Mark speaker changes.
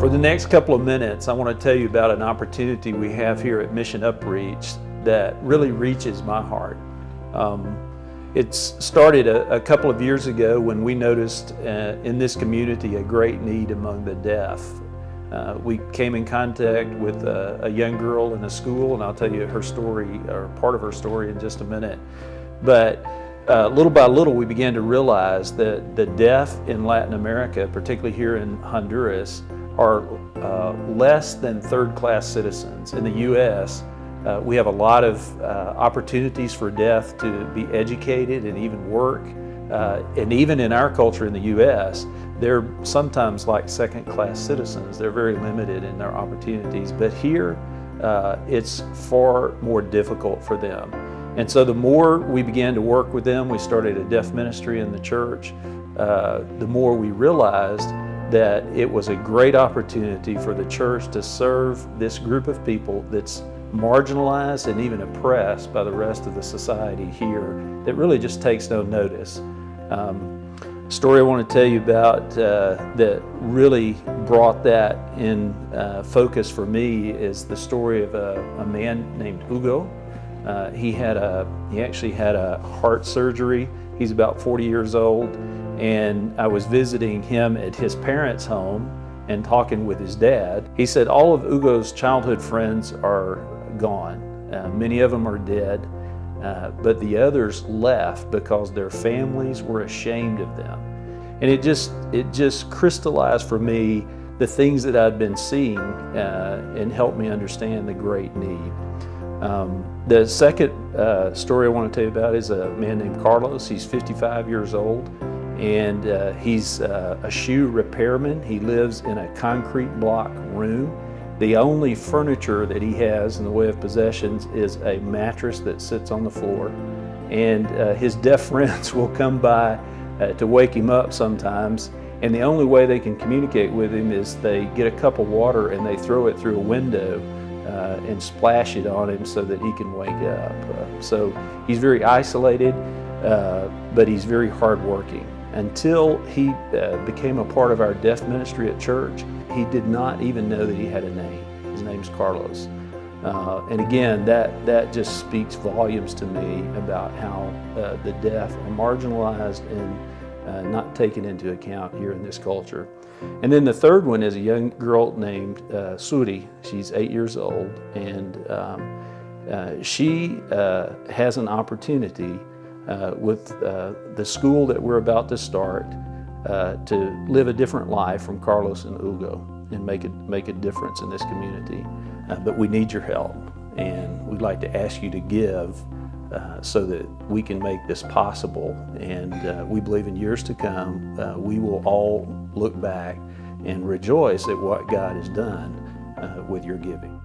Speaker 1: For the next couple of minutes, I want to tell you about an opportunity we have here at Mission Upreach that really reaches my heart. It started a couple of years ago when we noticed in this community a great need among the deaf. We came in contact with a young girl in a school, and I'll tell you her story, or part of her story, in just a minute. But little by little, we began to realize that the deaf in Latin America, particularly here in Honduras, are less than third-class citizens. In the U.S., we have a lot of opportunities for deaf to be educated and even work. And even in our culture in the U.S., they're sometimes like second-class citizens. They're very limited in their opportunities. But here, it's far more difficult for them. And so the more we began to work with them, we started a deaf ministry in the church, the more we realized that it was a great opportunity for the church to serve this group of people that's marginalized and even oppressed by the rest of the society here that really just takes no notice. Story I want to tell you about that really brought that in focus for me is the story of a man named Hugo. He actually had a heart surgery. He's about 40 years old, and I was visiting him at his parents' home and talking with his dad. He said all of Hugo's childhood friends are gone. Many of them are dead, but the others left because their families were ashamed of them. And it just crystallized for me the things that I'd been seeing and helped me understand the great need. The second story I want to tell you about is a man named Carlos. He's 55 years old, and he's a shoe repairman. He lives in a concrete block room. The only furniture that he has in the way of possessions is a mattress that sits on the floor. And his deaf friends will come by to wake him up sometimes, and the only way they can communicate with him is they get a cup of water and they throw it through a window and splash it on him so that he can wake up. So he's very isolated, but he's very hardworking. Until he became a part of our deaf ministry at church, he did not even know that he had a name. His name's Carlos. And again, that just speaks volumes to me about how the deaf are marginalized and not taken into account here in this culture. And then the third one is a young girl named Suri. She's 8 years old, and she has an opportunity with the school that we're about to start to live a different life from Carlos and Hugo and make a difference in this community. But we need your help, and we'd like to ask you to give so that we can make this possible. And we believe in years to come, we will all look back and rejoice at what God has done with your giving.